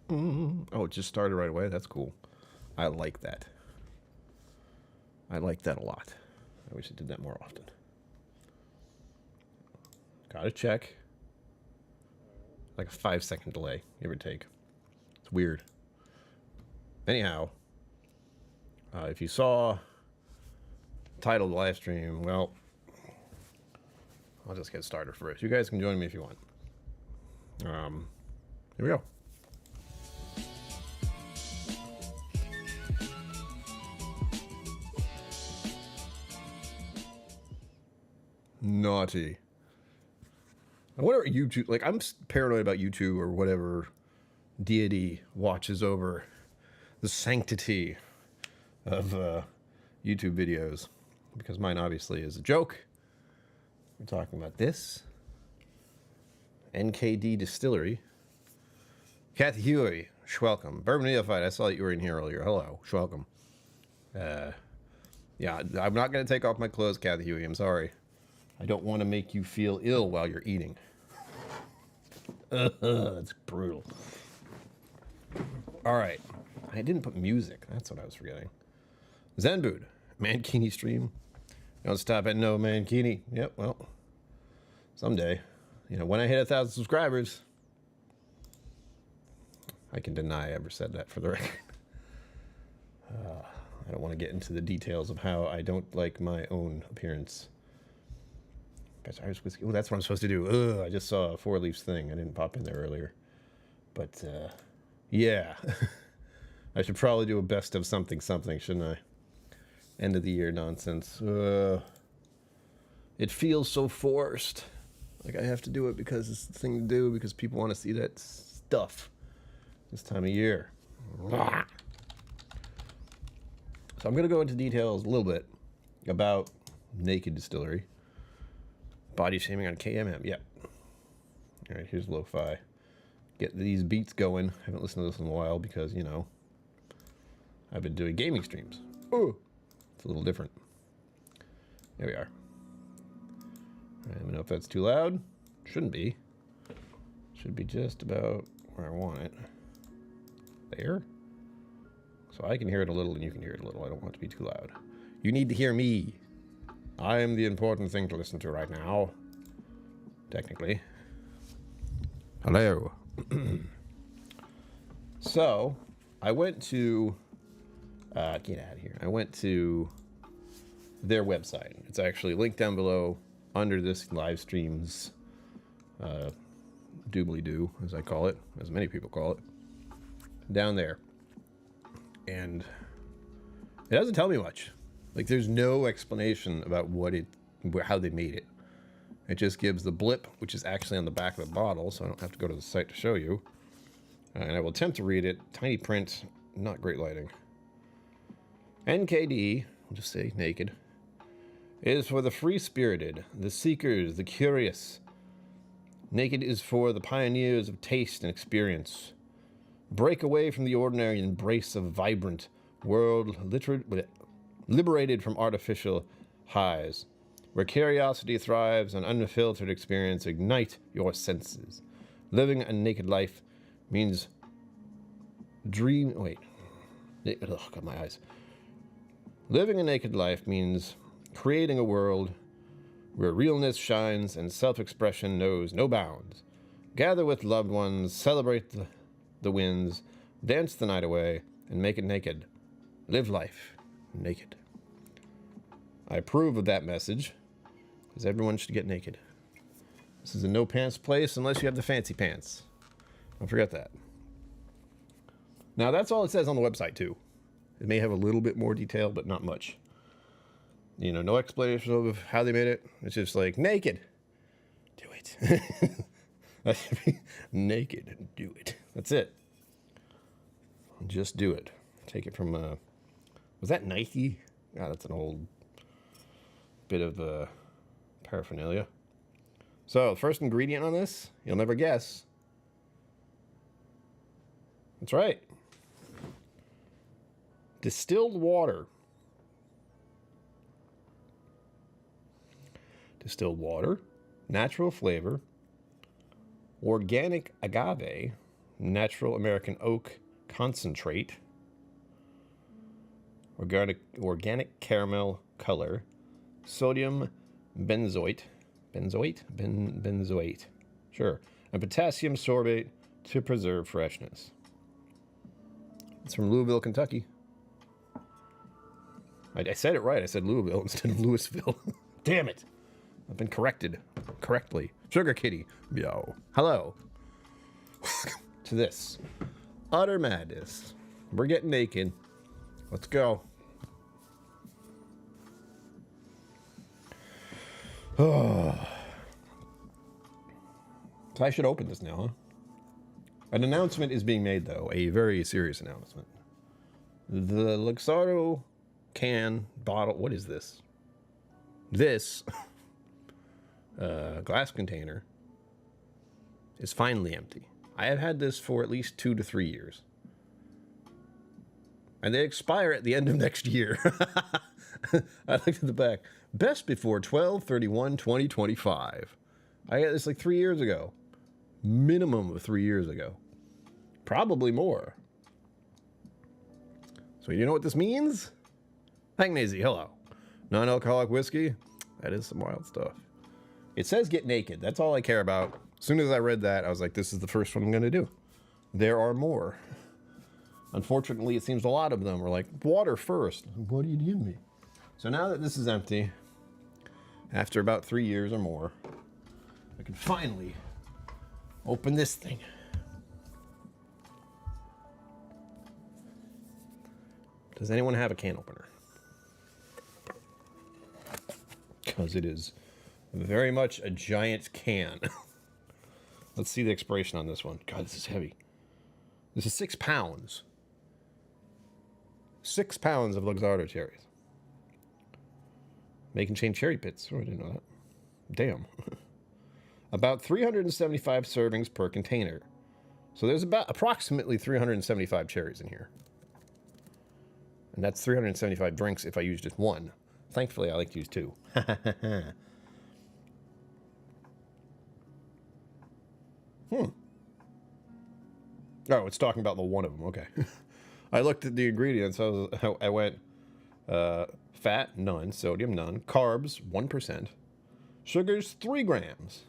Oh, it just started right away? That's cool. I like that. I like that a lot. I wish it did that more often. Gotta check. Like a 5-second delay, give or take. It's weird. Anyhow, if you saw the title of the live stream, well, I'll just get started first. You guys can join me if you want. Here we go. Naughty. I wonder what YouTube, like, I'm paranoid about YouTube or whatever deity watches over the sanctity of YouTube videos, because mine obviously is a joke. We're talking about this. NKD Distillery. Kathy Huey, welcome. Bourbon Neophyte, I saw that you were in here earlier. Hello, welcome. Yeah, I'm not going to take off my clothes, Kathy Huey. I'm sorry. I don't want to make you feel ill while you're eating. That's brutal. All right. I didn't put music. That's what I was forgetting. Zenbood, Mankini stream. Don't stop at no Mankini. Yep, well, someday. You know, when I hit 1,000 subscribers, I can deny I ever said that, for the record. I don't want to get into the details of how I don't like my own appearance. Guys, Irish whiskey. Oh, that's what I'm supposed to do. Ugh, I just saw a 4 Leafs thing. I didn't pop in there earlier. But, yeah. I should probably do a best of something, shouldn't I? End of the year nonsense. It feels so forced. Like I have to do it because it's the thing to do, because people want to see that stuff this time of year. So I'm going to go into details a little bit about Naked Distillery. Body shaming on KMM. Yep. All right, here's lo-fi. Get these beats going. I haven't listened to this in a while because, you know, I've been doing gaming streams. Oh, it's a little different. There we are. I don't know if that's too loud. Shouldn't be. Should be just about where I want it. There. So I can hear it a little and you can hear it a little. I don't want it to be too loud. You need to hear me. I am the important thing to listen to right now. Technically. Hello. So, I went to... get out of here. I went to their website. It's actually linked down below under this live stream's doobly-doo, as I call it, as many people call it. Down there. And it doesn't tell me much. Like, there's no explanation about how they made it. It just gives the blip, which is actually on the back of the bottle, so I don't have to go to the site to show you. And I will attempt to read it. Tiny print, not great lighting. NKD, I'll just say naked, is for the free-spirited, the seekers, the curious. Naked is for the pioneers of taste and experience. Break away from the ordinary and embrace a vibrant world liberated from artificial highs, where curiosity thrives and unfiltered experience ignite your senses. Living a naked life means got my eyes. Living a naked life means creating a world where realness shines and self-expression knows no bounds. Gather with loved ones, celebrate the wins, dance the night away, and make it naked. Live life naked. I approve of that message, because everyone should get naked. This is a no pants place unless you have the fancy pants. Don't forget that. Now, that's all it says on the website, too. It may have a little bit more detail, but not much. You know, no explanation of how they made it. It's just like, naked. Do it. Naked and do it. That's it. Just do it. Take it from, was that Nike? God, that's an old bit of paraphernalia. So, the first ingredient on this, you'll never guess. That's right. Distilled water. Distilled water, natural flavor, organic agave, natural American oak concentrate, organic caramel color, sodium benzoate, benzoate, sure, and potassium sorbate to preserve freshness. It's from Louisville, Kentucky. I said it right. I said Louisville instead of Louisville. Damn it. I've been corrected correctly. Sugar Kitty. Yo. Hello. Welcome to this utter madness. We're getting naked. Let's go. Oh. So I should open this now, huh? An announcement is being made, though. A very serious announcement. The Luxardo can bottle. What is this? This glass container is finally empty. I have had this for at least 2 to 3 years. And they expire at the end of next year. I looked at the back. Best before 12/31/2025. I got this like 3 years ago. Minimum of 3 years ago. Probably more. So you know what this means? Hangnazy, hello. Non-alcoholic whiskey? That is some wild stuff. It says get naked. That's all I care about. As soon as I read that, I was like, this is the first one I'm going to do. There are more. Unfortunately, it seems a lot of them are like, water first. What do you give me? So now that this is empty, after about 3 years or more, I can finally open this thing. Does anyone have a can opener? Because it is very much a giant can. Let's see the expiration on this one. God, this is heavy. This is 6 pounds. 6 pounds of Luxardo cherries. Make and chain cherry pits. Oh, I didn't know that. Damn. About 375 servings per container. So there's about approximately 375 cherries in here. And that's 375 drinks if I use just one. Thankfully, I like to use 2. Oh, it's talking about the one of them. Okay. I looked at the ingredients. I went fat, none. Sodium, none. Carbs, 1%. Sugars, 3 grams.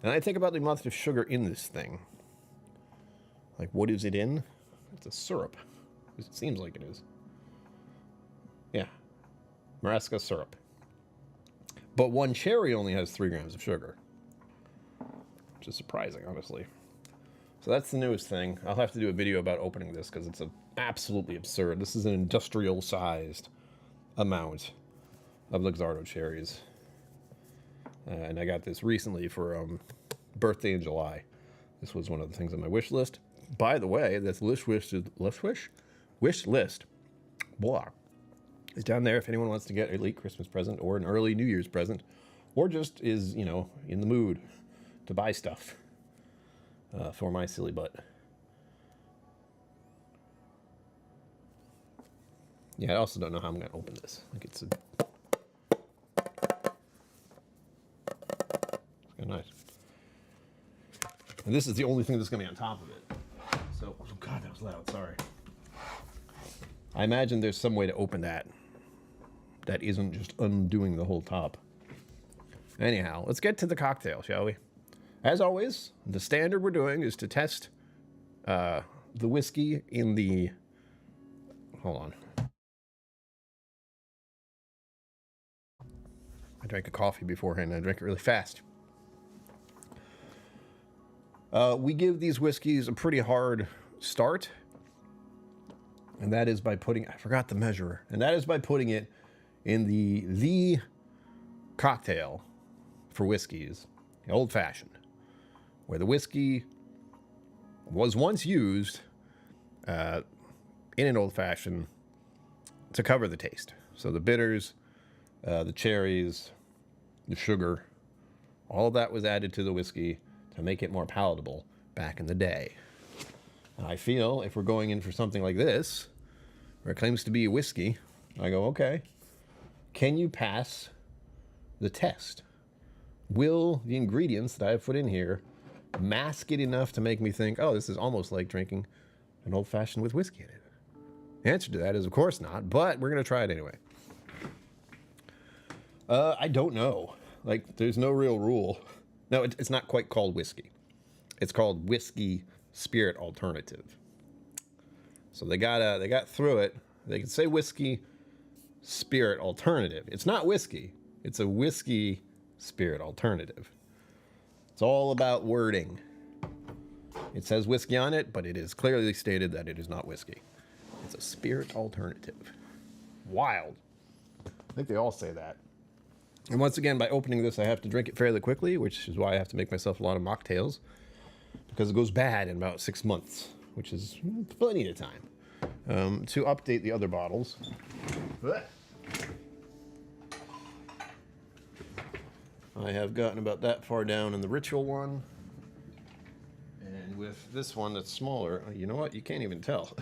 And I think about the amount of sugar in this thing. Like, what is it in? It's a syrup. It seems like it is. Yeah. Marasca syrup. But one cherry only has 3 grams of sugar. Which is surprising, honestly. So that's the newest thing. I'll have to do a video about opening this because it's absolutely absurd. This is an industrial-sized amount of Luxardo cherries. And I got this recently for birthday in July. This was one of the things on my wish list. By the way, this wish list, blah, is down there if anyone wants to get a late Christmas present or an early New Year's present, or just is, you know, in the mood to buy stuff for my silly butt. Yeah, I also don't know how I'm going to open this. Like it's kind of nice. And this is the only thing that's going to be on top of it. So, oh God, that was loud. Sorry. I imagine there's some way to open that that isn't just undoing the whole top. Anyhow, let's get to the cocktail, shall we? As always, the standard we're doing is to test the whiskey in the... Hold on. I drank a coffee beforehand. I drank it really fast. We give these whiskeys a pretty hard start. And that is by putting... I forgot the measurer. And that is by putting it in the cocktail for whiskeys. The old-fashioned. Where the whiskey was once used in an old-fashioned to cover the taste. So the bitters, the cherries, the sugar, all of that was added to the whiskey to make it more palatable back in the day. And I feel if we're going in for something like this, where it claims to be a whiskey, I go, okay, can you pass the test? Will the ingredients that I have put in here mask it enough to make me think, oh, this is almost like drinking an old-fashioned with whiskey in it? The answer to that is, of course not, but we're going to try it anyway. I don't know. Like, there's no real rule. No, it's not quite called whiskey. It's called whiskey spirit alternative. So they got through it. They can say whiskey spirit alternative. It's not whiskey. It's a whiskey spirit alternative. It's all about wording. It says whiskey on it, but it is clearly stated that it is not whiskey. It's a spirit alternative. Wild. I think they all say that. And once again, by opening this, I have to drink it fairly quickly, which is why I have to make myself a lot of mocktails, because it goes bad in about 6 months, which is plenty of time. To update the other bottles. I have gotten about that far down in the ritual one. And with this one that's smaller, you know what? You can't even tell.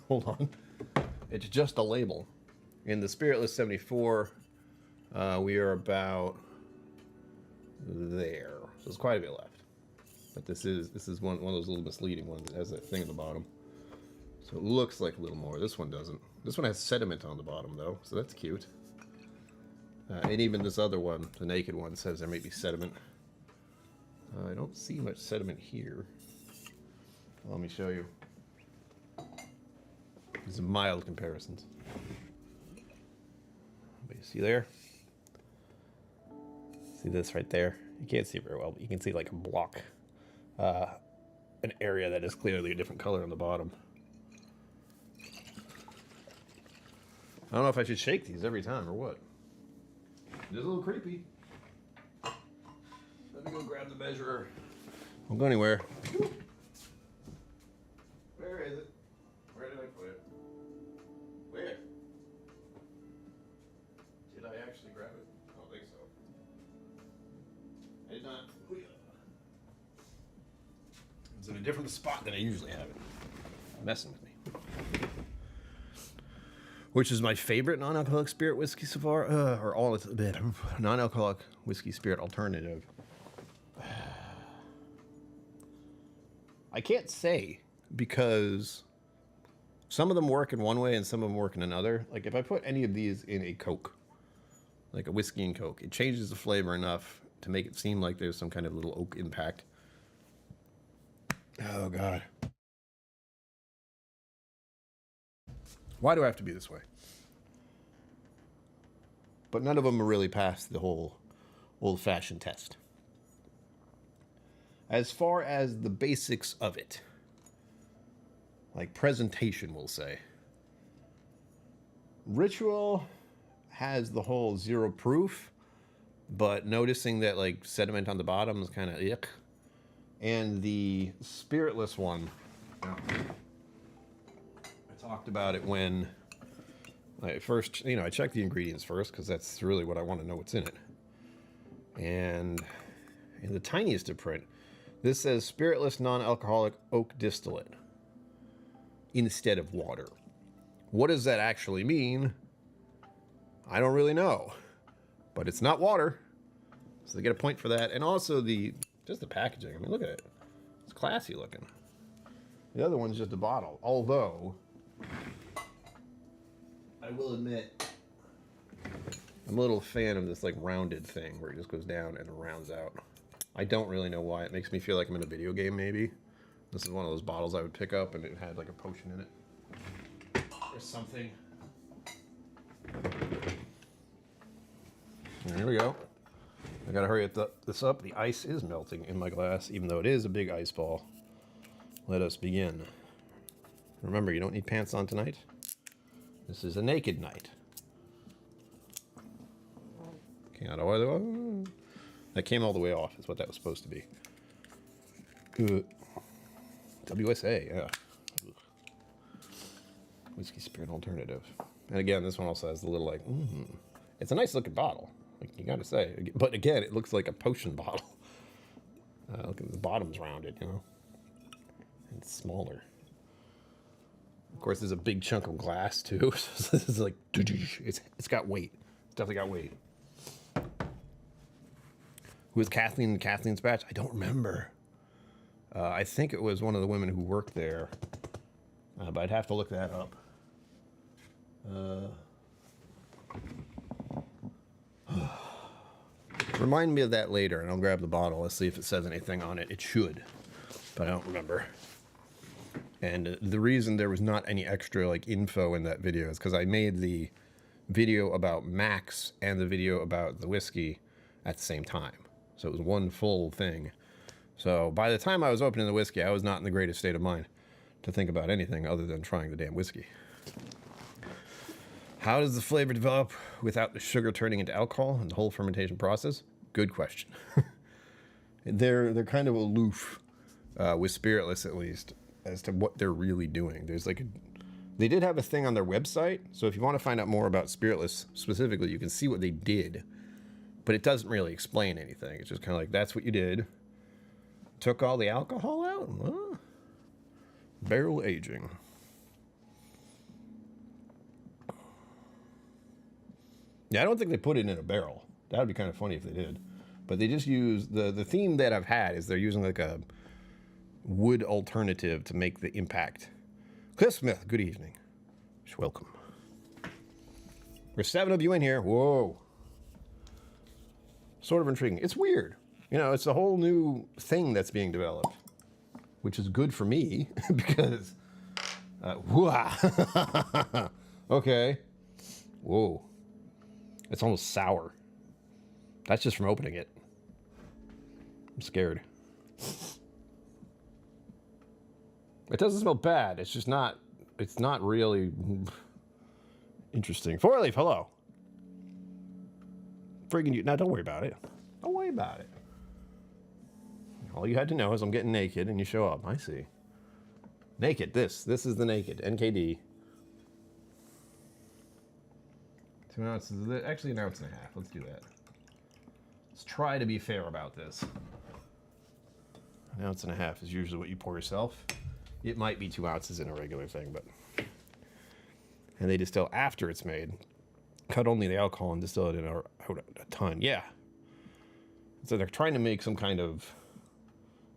Hold on. It's just a label. In the Spiritless 74, we are about there. So there's quite a bit left. But this is one of those little misleading ones that has that thing at the bottom. So it looks like a little more. This one doesn't. This one has sediment on the bottom, though, so that's cute. And even this other one, the naked one, says there may be sediment. I don't see much sediment here. Let me show you. These are mild comparisons. But you see there? See this right there? You can't see very well, but you can see like a block. An area that is clearly a different color on the bottom. I don't know if I should shake these every time or what. It is a little creepy. Let me go grab the measurer. Don't go anywhere. Where is it? Where did I put it? Where? Did I actually grab it? I don't think so. I did not. It's in a different spot than I usually have it. Messing with me. Which is my favorite non-alcoholic spirit whiskey so far, or all it's a bit non-alcoholic whiskey spirit alternative. I can't say, because some of them work in one way and some of them work in another. Like if I put any of these in a Coke, like a whiskey and Coke, it changes the flavor enough to make it seem like there's some kind of little oak impact. Oh God. Why do I have to be this way? But none of them are really past the whole old-fashioned test. As far as the basics of it, like presentation, we'll say, Ritual has the whole zero proof, but noticing that like sediment on the bottom is kind of ick. And the spiritless one, talked about it when I first, I checked the ingredients first because that's really what I want to know what's in it. And in the tiniest of print, this says spiritless non-alcoholic oak distillate instead of water. What does that actually mean? I don't really know, but it's not water, so they get a point for that. And also just the packaging. I mean, look at it. It's classy looking. The other one's just a bottle, although I will admit I'm a little fan of this like rounded thing where it just goes down and rounds out. I don't really know why. It makes me feel like I'm in a video game maybe. This is one of those bottles I would pick up and it had like a potion in it or something. And here we go. I gotta hurry this up. The ice is melting in my glass, even though it is a big ice ball. Let us begin. Remember, you don't need pants on tonight. This is a naked night. That came all the way off, is what that was supposed to be. WSA, yeah. Whiskey Spirit Alternative. And again, this one also has the little like, It's a nice looking bottle, like you gotta say. But again, it looks like a potion bottle. Look at the bottom's rounded, And it's smaller. Of course, there's a big chunk of glass too. So this is like, it's got weight. It's definitely got weight. Who was Kathleen in Kathleen's batch? I don't remember. I think it was one of the women who worked there, but I'd have to look that up. Remind me of that later, and I'll grab the bottle. Let's see if it says anything on it. It should, but I don't remember. And the reason there was not any extra like info in that video is because I made the video about Max and the video about the whiskey at the same time. So it was one full thing. So by the time I was opening the whiskey, I was not in the greatest state of mind to think about anything other than trying the damn whiskey. How does the flavor develop without the sugar turning into alcohol and the whole fermentation process? Good question. They're kind of aloof, with spiritless at least, as to what they're really doing. There's like they did have a thing on their website, so if you want to find out more about spiritless specifically, you can see what they did, but it doesn't really explain anything. It's just kind of like, that's what you did. Took all the alcohol out? Huh? Barrel aging. Yeah, I don't think they put it in a barrel. That would be kind of funny if they did. But they just use, the theme that I've had is they're using like a wood alternative to make the impact. Cliff Smith, good evening. Welcome. There's 7 of you in here. Whoa. Sort of intriguing. It's weird. You know, it's a whole new thing that's being developed, which is good for me because, okay. Whoa. It's almost sour. That's just from opening it. I'm scared. It doesn't smell bad. It's just not, it's not really interesting. 4-leaf, hello. Friggin' you. Now, don't worry about it. Don't worry about it. All you had to know is I'm getting naked and you show up. I see. Naked. This is the naked. NKD. 2 ounces. Actually, an ounce and a half. Let's do that. Let's try to be fair about this. An ounce and a half is usually what you pour yourself. It might be 2 ounces in a regular thing, but... And they distill after it's made. Cut only the alcohol and distill it in a ton. Yeah. So they're trying to make some kind of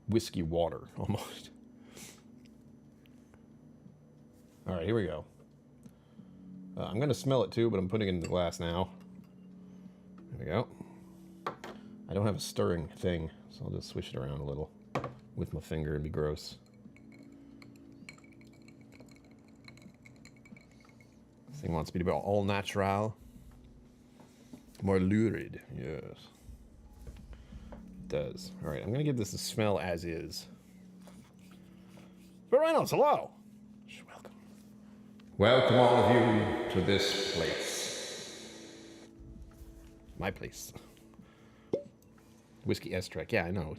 whiskey water, almost. All right, here we go. I'm going to smell it too, but I'm putting it in the glass now. There we go. I don't have a stirring thing, so I'll just swish it around a little with my finger and be gross. This thing wants me to be all natural. More lurid, yes. It does. All right, I'm going to give this a smell as is. But Reynolds, hello. Welcome. Welcome all of you to this place. My place. Whiskey S-Trek, yeah, I know.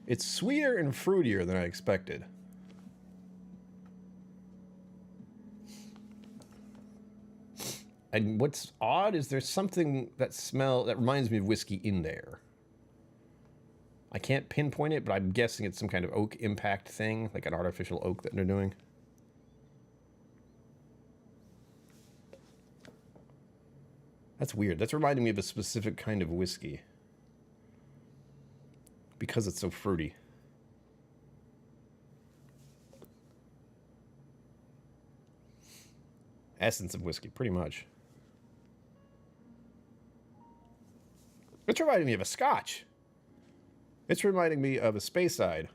It's sweeter and fruitier than I expected. And what's odd is there's something that reminds me of whiskey in there. I can't pinpoint it, but I'm guessing it's some kind of oak impact thing, like an artificial oak that they're doing. That's weird. That's reminding me of a specific kind of whiskey. Because it's so fruity. Essence of whiskey, pretty much. It's reminding me of a Scotch. It's reminding me of a Speyside.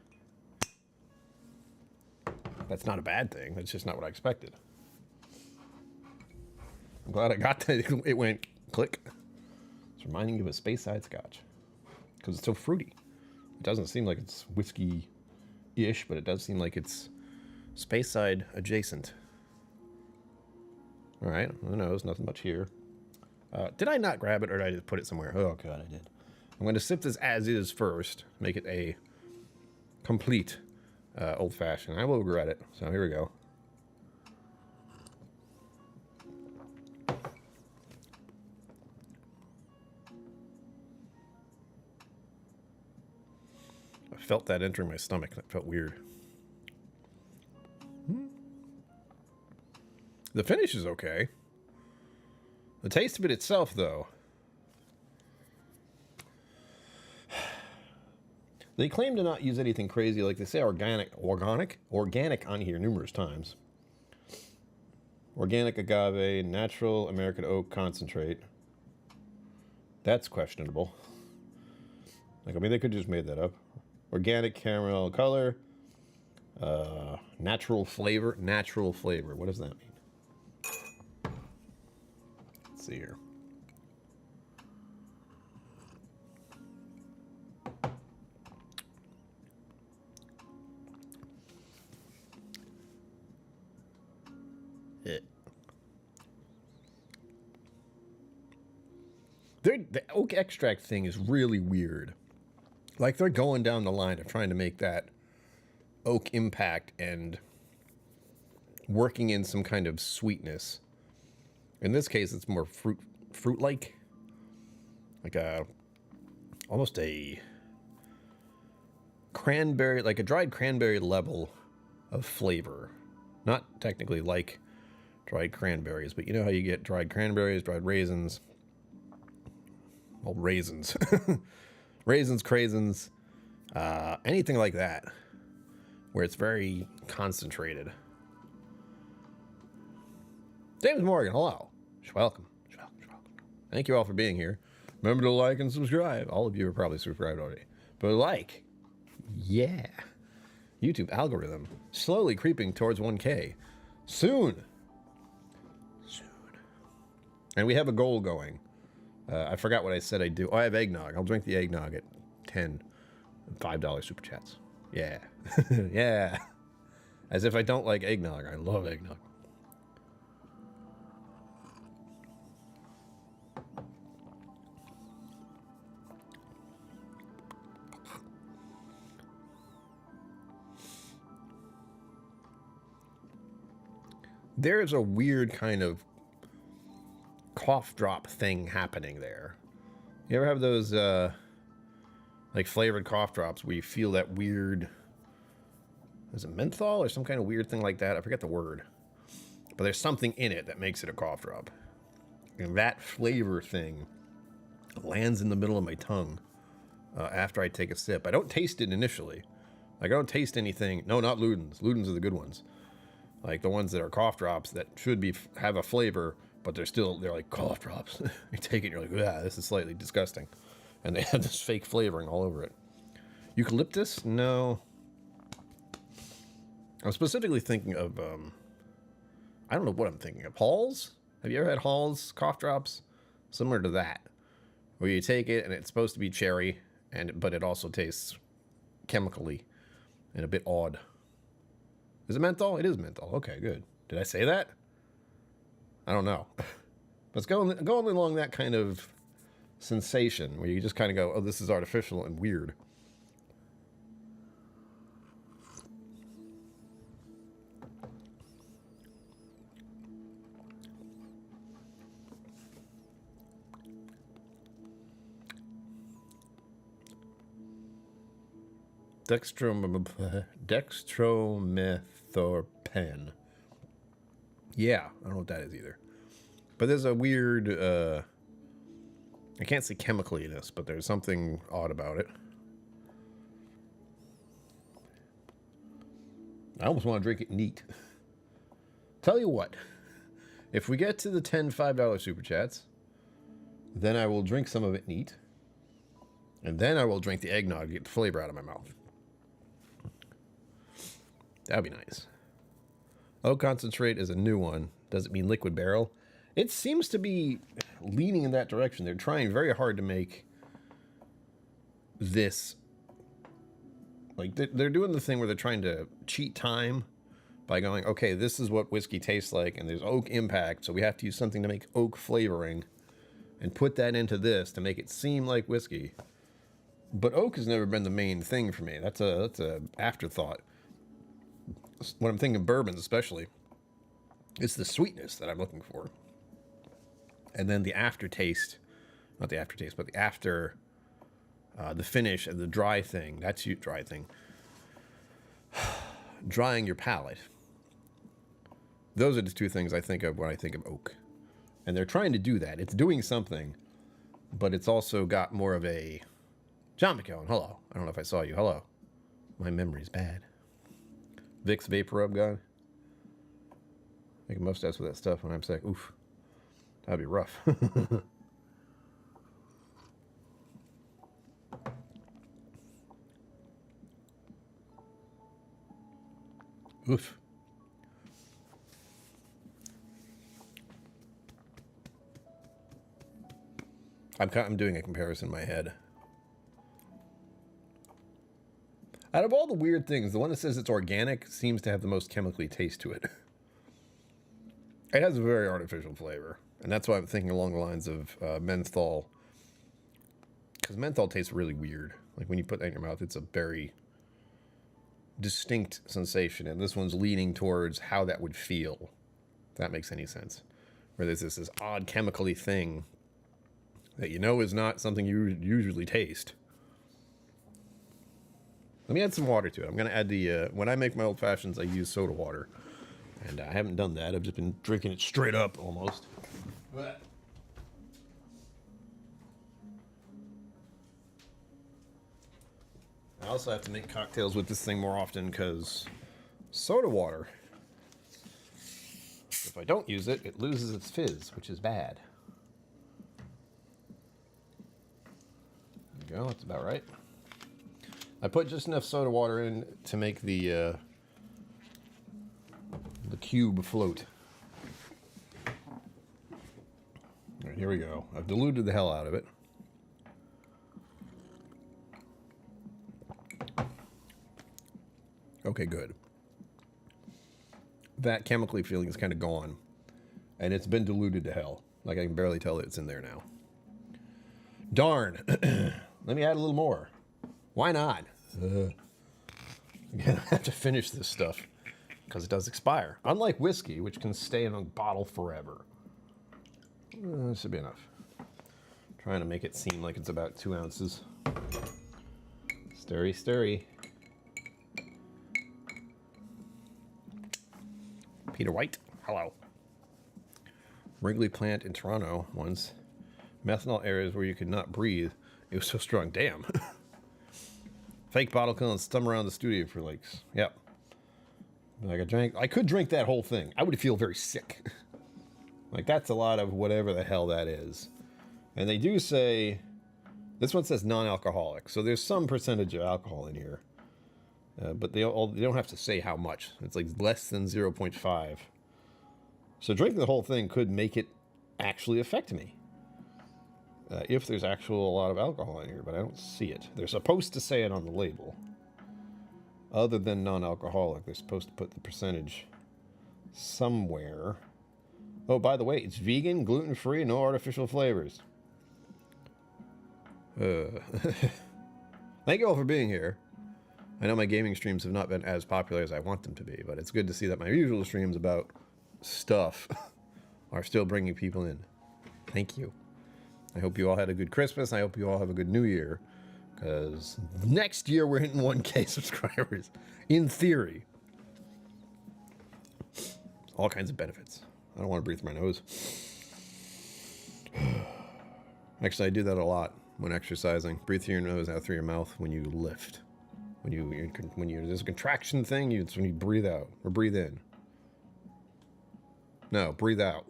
That's not a bad thing. That's just not what I expected. I'm glad I got that. It went click. It's reminding you of a Speyside Scotch. Because it's so fruity. It doesn't seem like it's whiskey-ish, but it does seem like it's Speyside adjacent. All right, who knows? Nothing much here. Did I not grab it, or did I just put it somewhere? Oh, God, I did. I'm going to sip this as is first. Make it a complete old-fashioned. I will regret it, so here we go. I felt that entering my stomach. That felt weird. The finish is okay. The taste of it itself, though, They claim to not use anything crazy, like they say organic on here numerous times. Organic agave, natural American oak concentrate. That's questionable. Like, I mean, they could have just made that up. Organic caramel color. Natural flavor. Natural flavor. What does that mean? Let's see here. The oak extract thing is really weird. Like, they're going down the line of trying to make that oak impact and working in some kind of sweetness. In this case, it's more fruit-like. Like almost a cranberry, like a dried cranberry level of flavor. Not technically like dried cranberries, but you know how you get dried cranberries, dried raisins. Well, raisins. Raisins, craisins, anything like that, where it's very concentrated. James Morgan, hello. Welcome. Thank you all for being here. Remember to like and subscribe. All of you are probably subscribed already. But like, yeah. YouTube algorithm slowly creeping towards 1K. Soon. And we have a goal going. I forgot what I said I'd do. Oh, I have eggnog. I'll drink the eggnog at 10 $5 super chats. Yeah. Yeah. As if I don't like eggnog. I love eggnog. There's a weird kind of cough drop thing happening there. You ever have those like flavored cough drops where you feel that weird, is it menthol or some kind of weird thing like that? I forget the word, but there's something in it that makes it a cough drop, and that flavor thing lands in the middle of my tongue after I take a sip. I don't taste it initially. Like, I don't taste anything. No, not Ludens. Ludens are the good ones, like the ones that are cough drops that should be have a flavor, but they're like cough drops. You take it and you're like, yeah, this is slightly disgusting. And they have this fake flavoring all over it. Eucalyptus? No. I'm specifically thinking of, I don't know what I'm thinking of. Halls? Have you ever had Halls cough drops? Similar to that, where you take it and it's supposed to be cherry, but it also tastes chemically and a bit odd. Is it menthol? It is menthol. Okay, good. Did I say that? I don't know. But it's going along that kind of sensation where you just kind of go, oh, this is artificial and weird. Dextromethorpen. Yeah, I don't know what that is either. But there's a weird, I can't say chemicaliness, but there's something odd about it. I almost want to drink it neat. Tell you what, if we get to the 10 $5 super chats, then I will drink some of it neat. And then I will drink the eggnog to get the flavor out of my mouth. That'd be nice. Oak concentrate is a new one. Does it mean liquid barrel? It seems to be leaning in that direction. They're trying very hard to make this, like, they're doing the thing where they're trying to cheat time by going, okay, this is what whiskey tastes like, and there's oak impact, so we have to use something to make oak flavoring and put that into this to make it seem like whiskey. But oak has never been the main thing for me. That's a afterthought. When I'm thinking bourbons especially, it's the sweetness that I'm looking for. And then the aftertaste, not the aftertaste, but the after, the finish and the dry thing. That's you, dry thing. Drying your palate. Those are the two things I think of when I think of oak. And they're trying to do that. It's doing something, but it's also got more of a John McKellen, hello. I don't know if I saw you. Hello. My memory's bad. Vicks Vapor Rub gone. Make a mustache with that stuff when I'm sick. Oof. That'd be rough. Oof. I'm doing a comparison in my head. Out of all the weird things, the one that says it's organic seems to have the most chemically taste to it. It has a very artificial flavor. And that's why I'm thinking along the lines of menthol. Because menthol tastes really weird. Like when you put that in your mouth, it's a very distinct sensation. And this one's leaning towards how that would feel. If that makes any sense. Where there's this odd chemically thing that you know is not something you usually taste. Let me add some water to it. I'm going to add the... when I make my old fashions, I use soda water. And I haven't done that. I've just been drinking it straight up, almost. But I also have to make cocktails with this thing more often, because soda water, if I don't use it, it loses its fizz, which is bad. There you go. That's about right. I put just enough soda water in to make the cube float. All right, here we go. I've diluted the hell out of it. Okay, good. That chemically feeling is kind of gone. And it's been diluted to hell. Like I can barely tell it's in there now. Darn. Let me add a little more. Why not? Again, I have to finish this stuff because it does expire. Unlike whiskey, which can stay in a bottle forever. This should be enough. Trying to make it seem like it's about 2 ounces. Stirry, stirry. Peter White, hello. Wrigley plant in Toronto once. Methanol areas where you could not breathe. It was so strong. Damn. Fake bottle kill and stum around the studio for like, yep. Like I could drink that whole thing. I would feel very sick. Like that's a lot of whatever the hell that is. And they do say, this one says non-alcoholic. So there's some percentage of alcohol in here. But they don't have to say how much. It's like less than 0.5. So drinking the whole thing could make it actually affect me. If there's a lot of alcohol in here, but I don't see it. They're supposed to say it on the label. Other than non-alcoholic, they're supposed to put the percentage somewhere. Oh, by the way, it's vegan, gluten-free, no artificial flavors. Thank you all for being here. I know my gaming streams have not been as popular as I want them to be, but it's good to see that my usual streams about stuff are still bringing people in. Thank you. I hope you all had a good Christmas. I hope you all have a good New Year, because next year we're hitting 1K subscribers, in theory. All kinds of benefits. I don't want to breathe through my nose. Actually, I do that a lot when exercising. Breathe through your nose, out through your mouth when you lift. When there's a contraction thing, it's when you breathe out or breathe in. No, breathe out.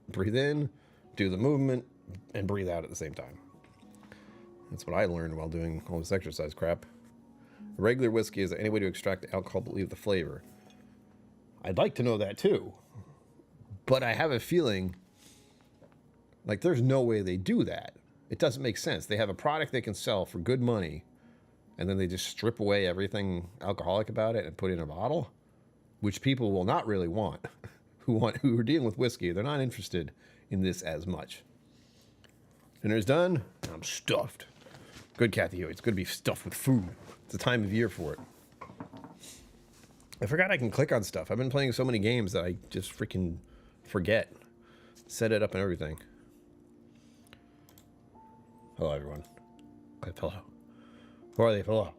Breathe in, do the movement, and breathe out at the same time. That's what I learned while doing all this exercise crap. Regular whiskey is any way to extract the alcohol but leave the flavor. I'd like to know that too. But I have a feeling like there's no way they do that. It doesn't make sense. They have a product they can sell for good money, and then they just strip away everything alcoholic about it and put it in a bottle, which people will not really want. Who are dealing with whiskey. They're not interested in this as much. Dinner's done. I'm stuffed. Good, Kathy. It's good to be stuffed with food. It's the time of year for it. I forgot I can click on stuff. I've been playing so many games that I just freaking forget. Set it up and everything. Hello, everyone. Hello. Who are they? Hello.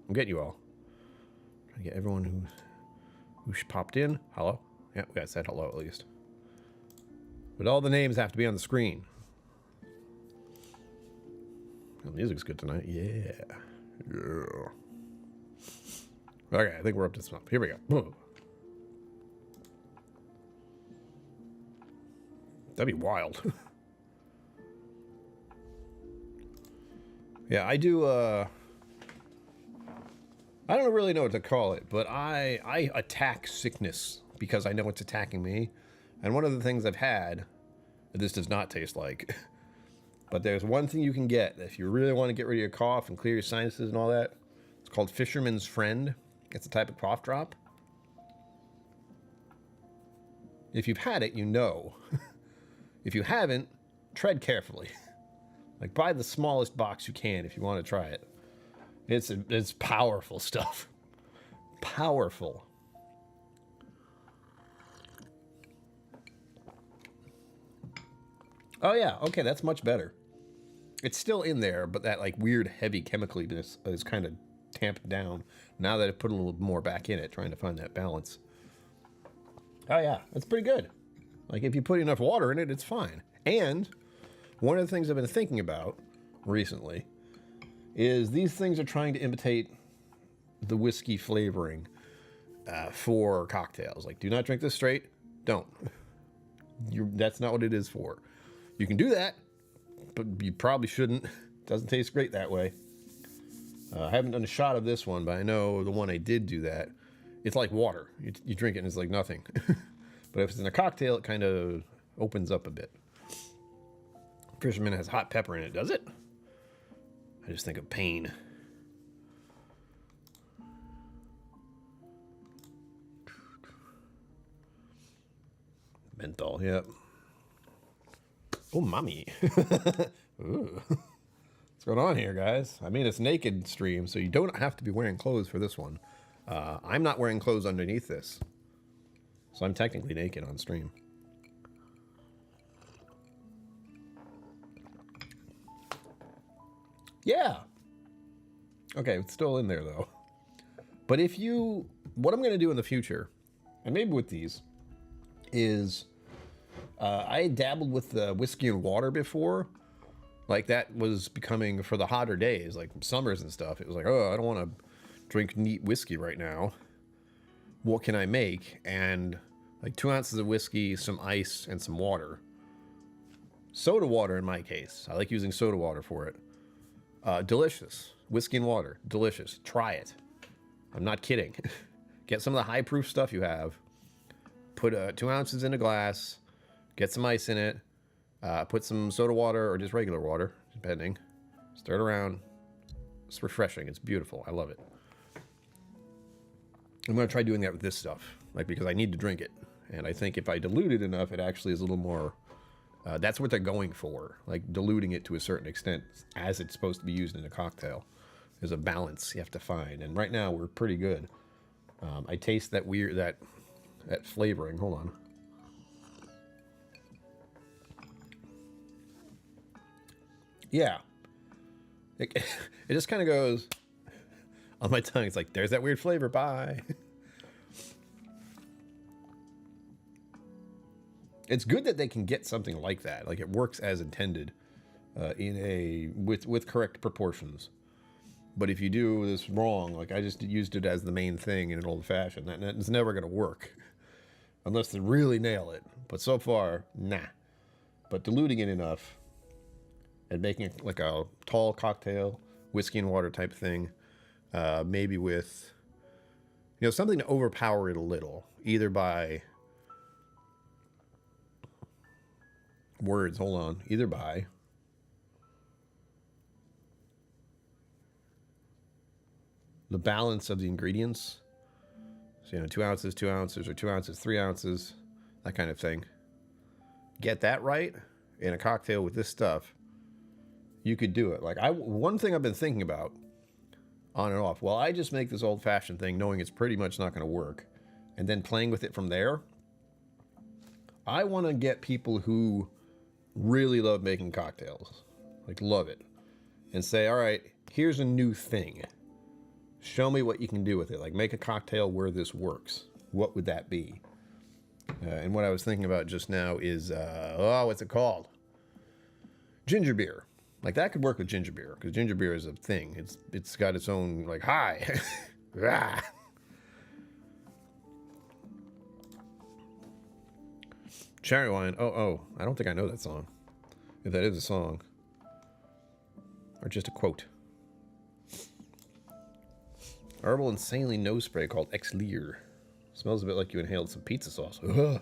I'm getting you all. Trying to get everyone who's popped in. Hello. Yeah, we got said hello at least. But all the names have to be on the screen. The music's good tonight. Yeah. Yeah. Okay, I think we're up to some. Here we go. That'd be wild. Yeah, I do, I don't really know what to call it, but I attack sickness because I know it's attacking me. And one of the things I've had, this does not taste like, but there's one thing you can get if you really want to get rid of your cough and clear your sinuses and all that. It's called Fisherman's Friend. It's a type of cough drop. If you've had it, you know. If you haven't, tread carefully. Like, buy the smallest box you can if you want to try it. It's powerful stuff. Powerful. Oh, yeah. Okay, that's much better. It's still in there, but that, like, weird heavy chemicaliness is kind of tamped down now that I put a little more back in it, trying to find that balance. Oh, yeah. That's pretty good. Like, if you put enough water in it, it's fine. And one of the things I've been thinking about recently is these things are trying to imitate the whiskey flavoring for cocktails. Like, do not drink this straight. Don't. That's not what it is for. You can do that, but you probably shouldn't. Doesn't taste great that way. I haven't done a shot of this one, but I know the one I did do that. It's like water. You drink it and it's like nothing. But if it's in a cocktail, it kind of opens up a bit. Fisherman has hot pepper in it, does it? I just think of pain. Menthol, yep. Oh, mommy. Ooh. What's going on here, guys? I mean, it's naked stream, so you don't have to be wearing clothes for this one. I'm not wearing clothes underneath this. So I'm technically naked on stream. Yeah. Okay, it's still in there, though. But if you... What I'm going to do in the future, and maybe with these, is... I dabbled with the whiskey and water before. Like, that was becoming, for the hotter days, like summers and stuff, it was like, oh, I don't want to drink neat whiskey right now. What can I make? And, like, 2 ounces of whiskey, some ice, and some water. Soda water in my case. I like using soda water for it. Delicious. Whiskey and water. Delicious. Try it. I'm not kidding. Get some of the high proof stuff you have. Put 2 ounces in a glass. Get some ice in it. Put some soda water or just regular water, depending. Stir it around. It's refreshing. It's beautiful. I love it. I'm going to try doing that with this stuff. Like, because I need to drink it. And I think if I dilute it enough, it actually is a little more... that's what they're going for. Like, diluting it to a certain extent as it's supposed to be used in a cocktail. There's a balance you have to find. And right now, we're pretty good. I taste that weird... That flavoring. Hold on. Yeah. It just kind of goes on my tongue. It's like, there's that weird flavor. Bye. It's good that they can get something like that. Like, it works as intended with correct proportions. But if you do this wrong, like I just used it as the main thing in an old fashioned, it's never going to work unless they really nail it. But so far, nah. But diluting it enough and making it like a tall cocktail, whiskey and water type thing, maybe with, something to overpower it a little, either by either by the balance of the ingredients. So, 2 ounces, 2 ounces, or 2 ounces, 3 ounces, that kind of thing. Get that right in a cocktail with this stuff. You could do it. Like, one thing I've been thinking about on and off, well, I just make this old-fashioned thing knowing it's pretty much not going to work, and then playing with it from there. I want to get people who really love making cocktails, like love it, and say, all right, here's a new thing. Show me what you can do with it. Like, make a cocktail where this works. What would that be? And what I was thinking about just now is, what's it called? Ginger beer. Like that could work with ginger beer, because ginger beer is a thing. It's got its own like hi. Ah. Cherry wine. Oh, I don't think I know that song. If that is a song. Or just a quote. Herbal and saline nose spray called Ex-Lear. Smells a bit like you inhaled some pizza sauce. Ugh.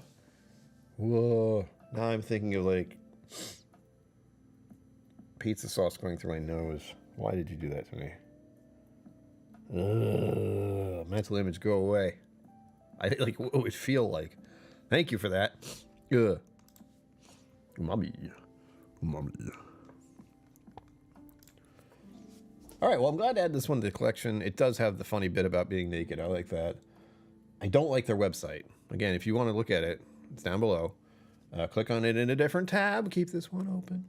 Whoa. Now I'm thinking of like pizza sauce going through my nose. Why did you do that to me? Mental image, go away. I like what it would feel like. Thank you for that. Ugh. Mommy. All right, well, I'm glad to add this one to the collection. It does have the funny bit about being naked. I like that. I don't like their website. Again, if you want to look at it, it's down below. Click on it in a different tab. Keep this one open.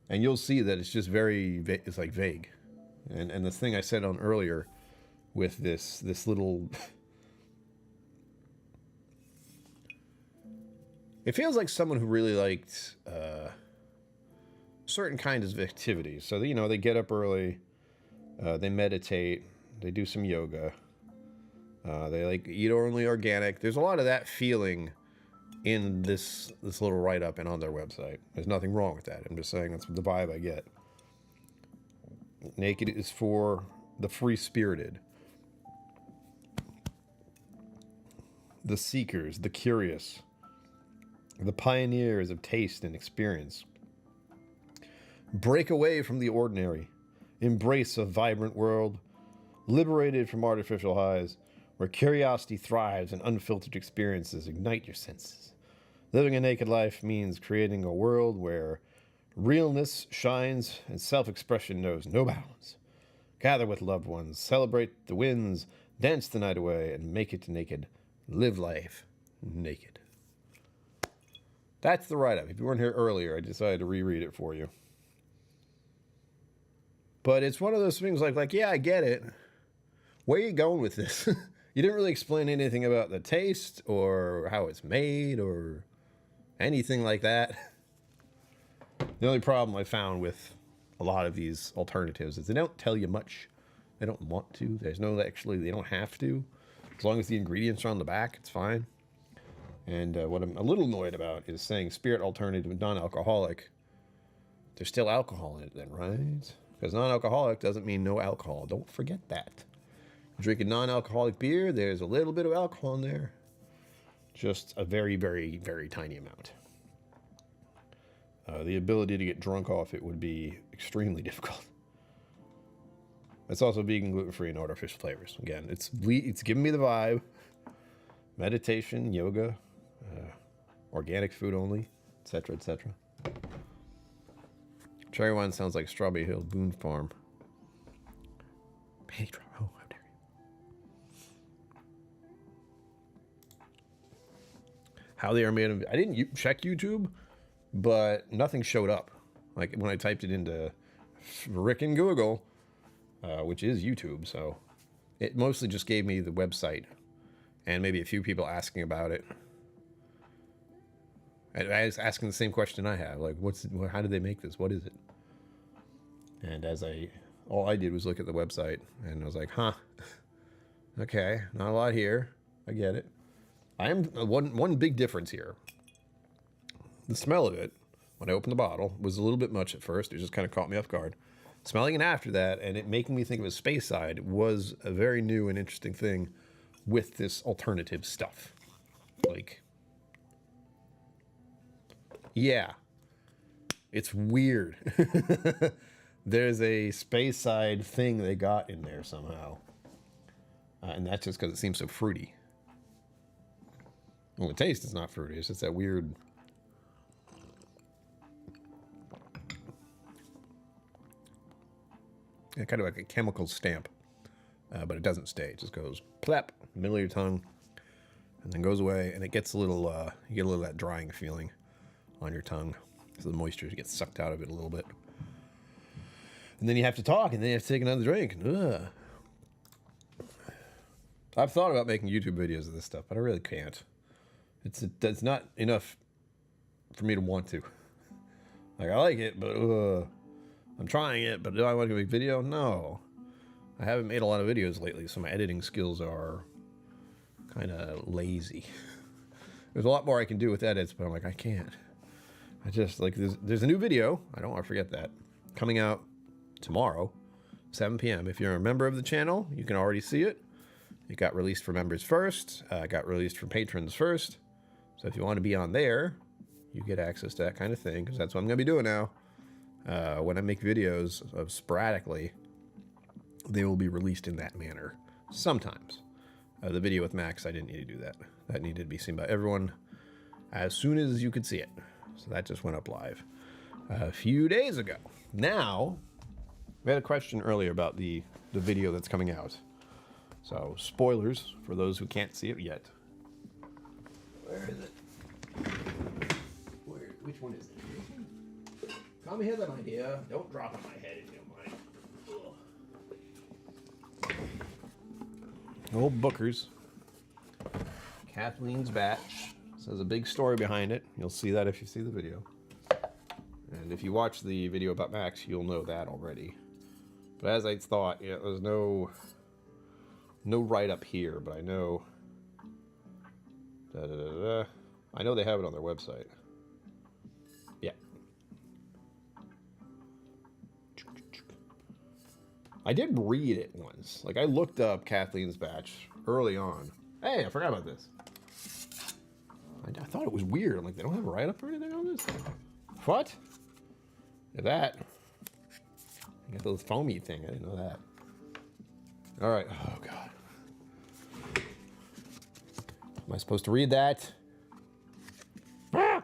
And you'll see that it's just very, it's like vague. And the thing I said on earlier with this little... It feels like someone who really liked certain kinds of activities. So, you know, they get up early, they meditate, they do some yoga, they like eat only organic. There's a lot of that feeling in this little write-up and on their website. There's nothing wrong with that. I'm just saying that's the vibe I get. Naked is for the free-spirited, the seekers, the curious, the pioneers of taste and experience. Break away from the ordinary. Embrace a vibrant world, liberated from artificial highs, where curiosity thrives and unfiltered experiences ignite your senses. Living a naked life means creating a world where realness shines and self-expression knows no bounds. Gather with loved ones, celebrate the wins, dance the night away, and make it naked. Live life naked. That's the write-up. If you weren't here earlier, I decided to reread it for you. But it's one of those things like, yeah, I get it. Where are you going with this? You didn't really explain anything about the taste or how it's made or anything like that. The only problem I found with a lot of these alternatives is they don't tell you much. They don't want to. There's no, actually, they don't have to. As long as the ingredients are on the back, it's fine. And what I'm a little annoyed about is saying spirit alternative non-alcoholic. There's still alcohol in it then, right? Because non-alcoholic doesn't mean no alcohol. Don't forget that. Drinking non-alcoholic beer, there's a little bit of alcohol in there. Just a very, very, very tiny amount. The ability to get drunk off it would be extremely difficult. It's also vegan, gluten-free, and artificial flavors. Again, it's giving me the vibe. Meditation, yoga, organic food only, etc., etc. Cherry wine sounds like Strawberry Hill Boone Farm. Penny drop. Oh, how dare you. How they are made of... I didn't check YouTube, but nothing showed up. Like when I typed it into frickin' Google, which is YouTube, so it mostly just gave me the website and maybe a few people asking about it. And I was asking the same question I have, like, how did they make this? What is it? And all I did was look at the website, and I was like, huh, okay, not a lot here. I get it. One big difference here. The smell of it, when I opened the bottle, was a little bit much at first. It just kind of caught me off guard. Smelling it after that, and it making me think of a space side, was a very new and interesting thing with this alternative stuff. Like, yeah, it's weird. There's a space side thing they got in there somehow. And that's just because it seems so fruity. Well, the taste is not fruity. It's just that weird... kind of like a chemical stamp. But it doesn't stay. It just goes plap, middle of your tongue, and then goes away. And it gets a little, you get a little of that drying feeling on your tongue. So the moisture gets sucked out of it a little bit. And then you have to talk, and then you have to take another drink. Ugh. I've thought about making YouTube videos of this stuff, but I really can't. It's not enough for me to want to. Like, I like it, but I'm trying it, but do I want to make video? No. I haven't made a lot of videos lately, so my editing skills are kind of lazy. There's a lot more I can do with edits, but I'm like, I can't. I just, like, there's a new video, I don't want to forget that, coming out tomorrow, 7 p.m. If you're a member of the channel, you can already see it. It got released for members first, got released for patrons first. So if you want to be on there, you get access to that kind of thing, because that's what I'm going to be doing now. When I make videos of sporadically, they will be released in that manner. Sometimes. The video with Max, I didn't need to do that. That needed to be seen by everyone as soon as you could see it. So that just went up live a few days ago. Now, we had a question earlier about the video that's coming out. So, spoilers for those who can't see it yet. Where is it? Which one is it? Come hither, my dear. Don't drop on my head if you don't mind. Old Booker's. Kathleen's batch. So there's a big story behind it. You'll see that if you see the video. And if you watch the video about Max, you'll know that already. But as I thought, yeah, there's no write-up here, but I know... I know they have it on their website. Yeah. I did read it once. Like, I looked up Kathleen's batch early on. Hey, I forgot about this. I thought it was weird. I'm like, they don't have a write-up or anything on this? What? Look at that. I got the foamy thing. I didn't know that. All right. Oh, God. Am I supposed to read that? Ah!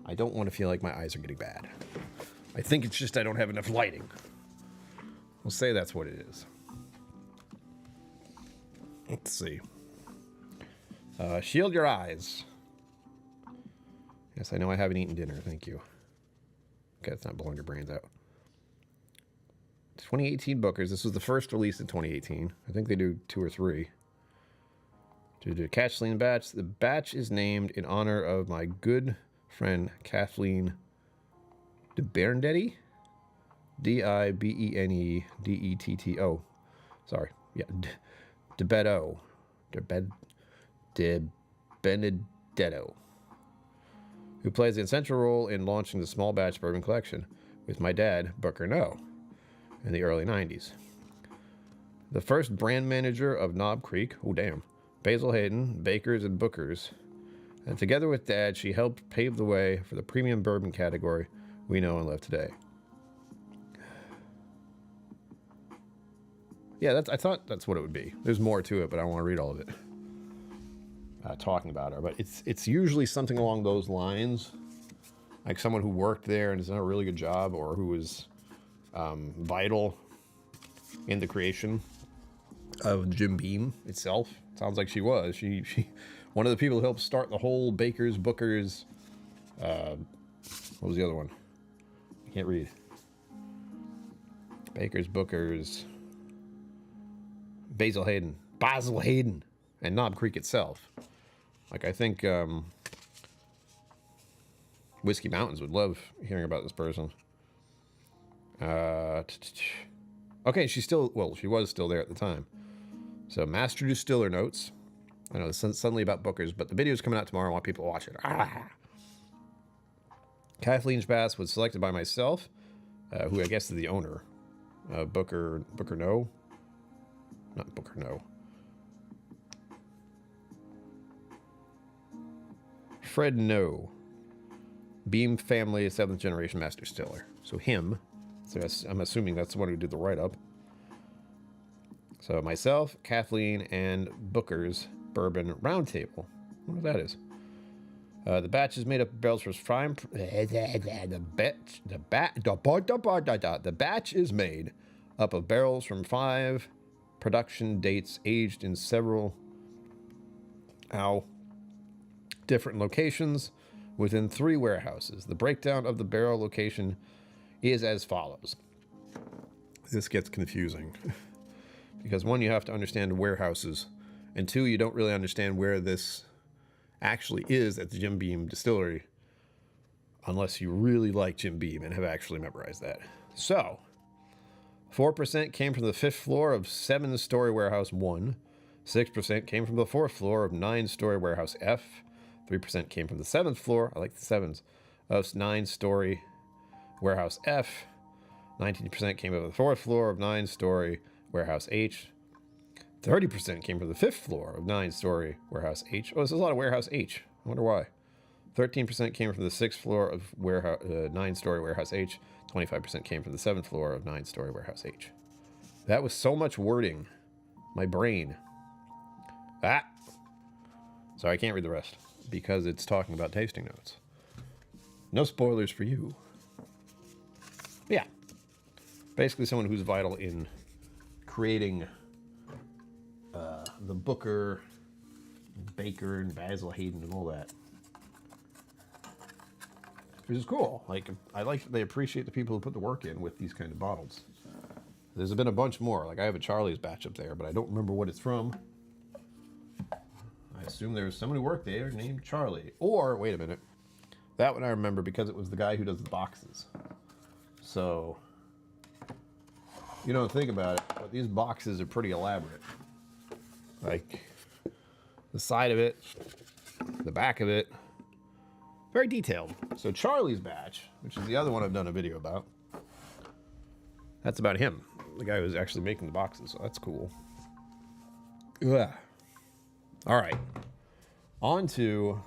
I don't want to feel like my eyes are getting bad. I think it's just I don't have enough lighting. We'll say that's what it is. Let's see. Shield your eyes. Yes, I know I haven't eaten dinner. Thank you. Okay, it's not blowing your brains out. 2018 Bookers. This was the first release in 2018. I think they do 2 or 3. To the Kathleen batch. The batch is named in honor of my good friend Kathleen DeBerndetti. D-I-B-E-N-E-D-E-T-T-O. Sorry. Yeah. DeBetto. De Benedetto, who plays an essential role in launching the small batch bourbon collection with my dad, Booker No, in the early 90s. The first brand manager of Knob Creek, oh damn, Basil Hayden, Bakers and Bookers, and together with Dad, she helped pave the way for the premium bourbon category we know and love today. Yeah, I thought that's what it would be. There's more to it, but I don't want to read all of it. Talking about her, but it's usually something along those lines, like someone who worked there and has done a really good job, or who was vital in the creation of Jim Beam itself. Sounds like she was. She one of the people who helped start the whole Bakers, Bookers. What was the other one? I can't read. Bakers, Bookers, Basil Hayden, and Knob Creek itself. Like, I think Whiskey Mountains would love hearing about this person. Okay, she was still there at the time. So, Master Distiller Notes. I know this is suddenly about Bookers, but the video's coming out tomorrow. I want people to watch it. Kathleen's Bass was selected by myself, who I guess is the owner. Booker No. Not Booker No. Fred No. Beam family, 7th generation master distiller. So him. So I'm assuming that's the one who did the write-up. So myself, Kathleen, and Booker's Bourbon Roundtable. I wonder what that is. The batch is made up of barrels from prime. The batch is made up of barrels from 5 production dates, aged in several different locations within 3 warehouses. The breakdown of the barrel location is as follows. This gets confusing because 1, you have to understand warehouses, and 2, you don't really understand where this actually is at the Jim Beam Distillery. unless you really like Jim Beam and have actually memorized that. So, 4% came from the 5th floor of 7-story warehouse 1. 6% came from the 4th floor of 9-story warehouse F. 3% came from the 7th floor, I like the 7s, of 9-story warehouse F. 19% came from the 4th floor of 9-story warehouse H. 30% came from the 5th floor of 9-story warehouse H. Oh, this is a lot of warehouse H. I wonder why. 13% came from the 6th floor of 9-story warehouse H. 25% came from the 7th floor of 9-story warehouse H. That was so much wording. My brain. Ah! Sorry, I can't read the rest because it's talking about tasting notes. No spoilers for you. Yeah. Basically someone who's vital in creating the Booker, Baker, and Basil Hayden and all that. Which is cool. Like, I like that they appreciate the people who put the work in with these kind of bottles. There's been a bunch more. Like, I have a Charlie's batch up there, but I don't remember what it's from. I assume there's someone who worked there named Charlie. Or, wait a minute. That one I remember because it was the guy who does the boxes. So, you don't think about it, but these boxes are pretty elaborate. Like, the side of it, the back of it, very detailed. So Charlie's batch, which is the other one I've done a video about, that's about him, the guy who's actually making the boxes, so that's cool. Ugh. All right, on to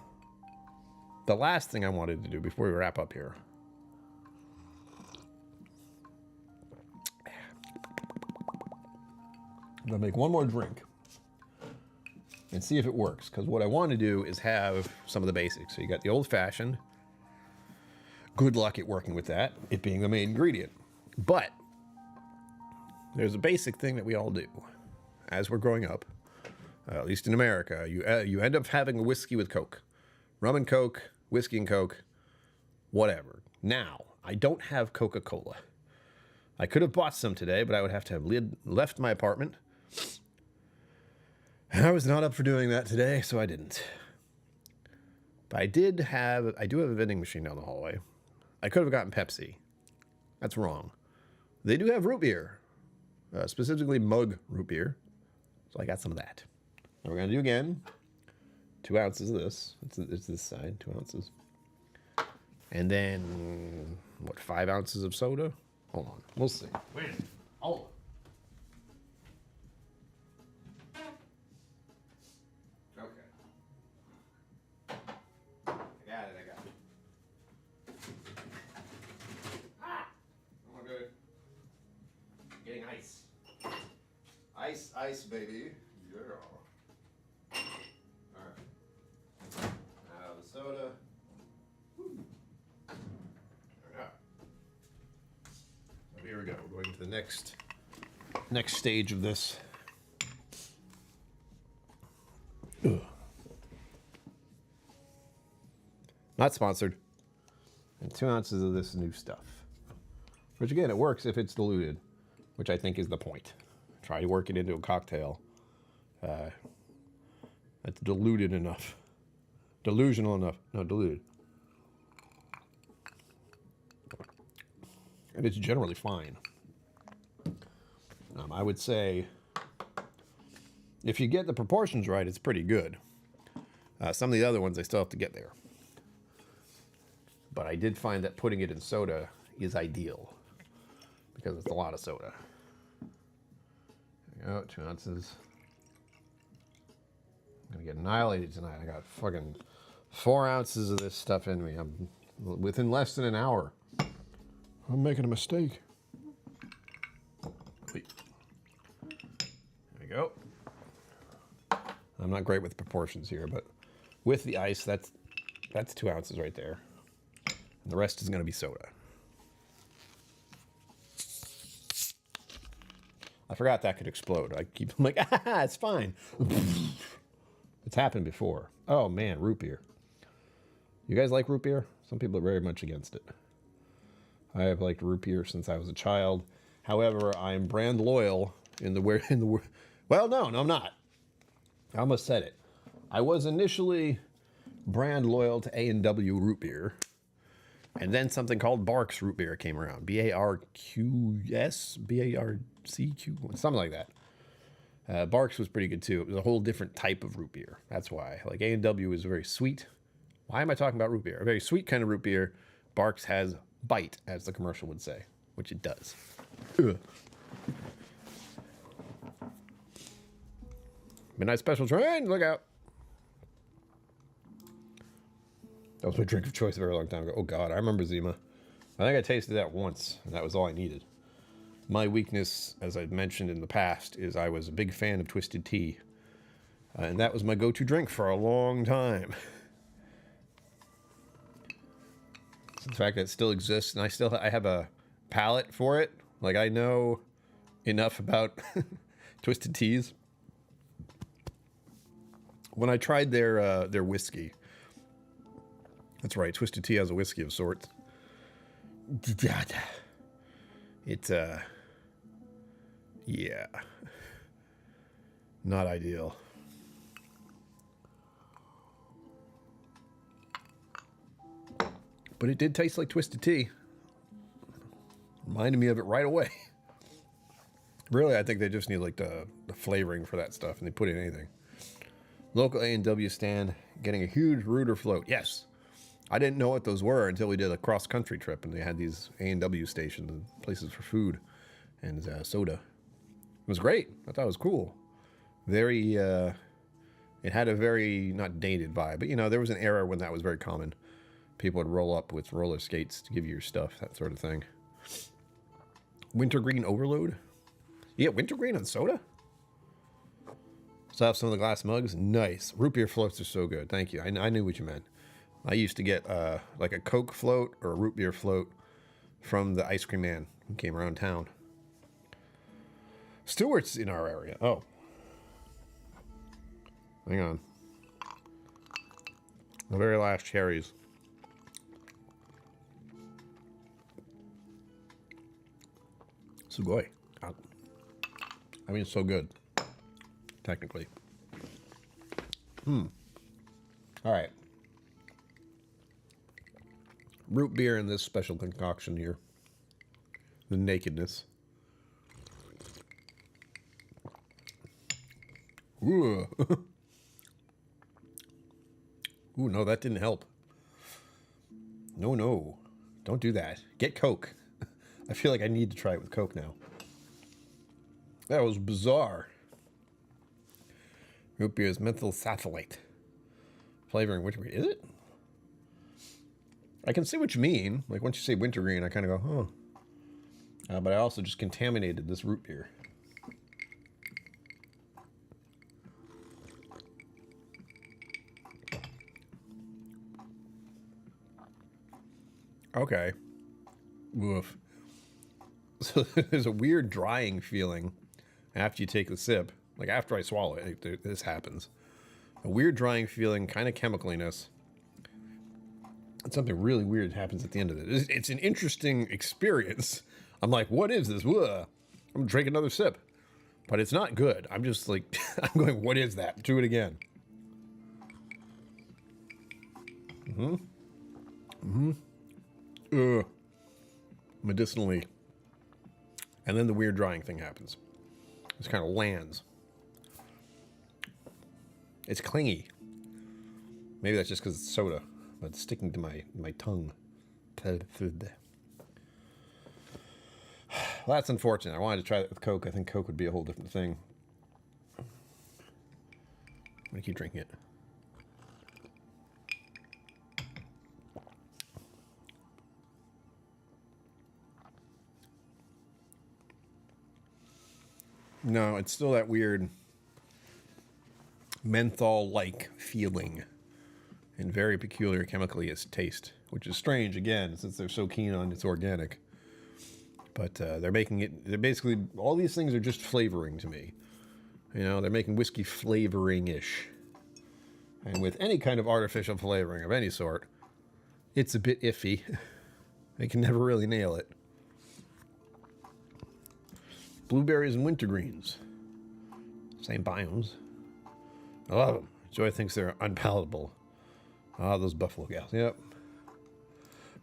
the last thing I wanted to do before we wrap up here. I'm gonna make one more drink and see if it works, because what I want to do is have some of the basics. So you got the old-fashioned. Good luck at working with that, it being the main ingredient. But there's a basic thing that we all do as we're growing up, at least in America. You end up having a whiskey with Coke. Rum and Coke, whiskey and Coke, whatever. Now, I don't have Coca-Cola. I could have bought some today, but I would have to have left my apartment. And I was not up for doing that today, so I didn't. But I do have a vending machine down the hallway. I could have gotten Pepsi. That's wrong. They do have root beer, specifically mug root beer. So I got some of that. Now we're going to do again 2 ounces of this. It's this side, 2 ounces. And then, what, 5 ounces of soda? Hold on, we'll see. Wait a minute. Hold on. Ice, baby. Yeah. All right. Now the soda. Woo. There we go. So here we go. We're going to the next stage of this. Ugh. Not sponsored. And 2 ounces of this new stuff. Which again, it works if it's diluted, which I think is the point. Try to work it into a cocktail that's diluted enough. Delusional enough. No, diluted. And it's generally fine. I would say if you get the proportions right, it's pretty good. Some of the other ones, I still have to get there. But I did find that putting it in soda is ideal because it's a lot of soda. There we go, 2 ounces. I'm gonna get annihilated tonight. I got fucking 4 ounces of this stuff in me. I'm within less than an hour. I'm making a mistake. Wait. There we go. I'm not great with proportions here, but with the ice, that's 2 ounces right there. And the rest is gonna be soda. I forgot that could explode. I'm like, it's fine. It's happened before. Oh man, root beer. You guys like root beer? Some people are very much against it. I have liked root beer since I was a child. However, I'm brand loyal well, no, I'm not. I almost said it. I was initially brand loyal to A&W root beer. And then something called Barq's root beer came around. Barqs, Barcq, something like that. Barq's was pretty good too. It was a whole different type of root beer. That's why. Like A&W is very sweet. Why am I talking about root beer? A very sweet kind of root beer. Barq's has bite, as the commercial would say, which it does. Ugh. Midnight Special Train, look out. That was my drink of choice a very long time ago. Oh, God, I remember Zima. I think I tasted that once, and that was all I needed. My weakness, as I've mentioned in the past, is I was a big fan of twisted tea. And that was my go-to drink for a long time. The fact that it still exists, and I have a palate for it. Like, I know enough about twisted teas. When I tried their whiskey, that's right, twisted tea has a whiskey of sorts. It's yeah, not ideal. But it did taste like twisted tea. Reminded me of it right away. Really, I think they just need like the flavoring for that stuff, and they put in anything. Local A&W stand getting a huge rooter float. Yes. I didn't know what those were until we did a cross-country trip, and they had these A&W stations and places for food and soda. It was great. I thought it was cool. Very, it had a very, not dated vibe, but, you know, there was an era when that was very common. People would roll up with roller skates to give you your stuff, that sort of thing. Wintergreen Overload? Yeah, wintergreen on soda? So I have some of the glass mugs. Nice. Root beer floats are so good. Thank you. I knew what you meant. I used to get like a Coke float or a root beer float from the ice cream man who came around town. Stewart's in our area. Oh. Hang on. The very last cherries. Sugoi. I mean, it's so good. Technically. All right. Root beer in this special concoction here. The nakedness. Ooh. Ooh, no, that didn't help. No. Don't do that. Get Coke. I feel like I need to try it with Coke now. That was bizarre. Root beer is methyl saccharate. Flavoring wintergreen. Is it? I can see what you mean. Like, once you say wintergreen, I kind of go, huh. But I also just contaminated this root beer. Okay. Woof. So there's a weird drying feeling after you take the sip. Like, after I swallow it, this happens. A weird drying feeling, kind of chemicaliness. And something really weird happens at the end of it. It's an interesting experience. I'm like, what is this? Whoa. I'm going to drink another sip. But it's not good. I'm just like, I'm going, what is that? Do it again. Medicinally. And then the weird drying thing happens. It kind of lands. It's clingy. Maybe that's just because it's soda, but it's sticking to my tongue. Well, that's unfortunate. I wanted to try that with Coke. I think Coke would be a whole different thing. I'm going to keep drinking it. No, it's still that weird menthol-like feeling and very peculiar chemically its taste, which is strange, again, since they're so keen on it's organic. But they're making it, they're basically, all these things are just flavoring to me. You know, they're making whiskey flavoring-ish. And with any kind of artificial flavoring of any sort, it's a bit iffy. They can never really nail it. Blueberries and wintergreens. Same biomes. I love them. Joy thinks they're unpalatable. Ah, those buffalo gals. Yep.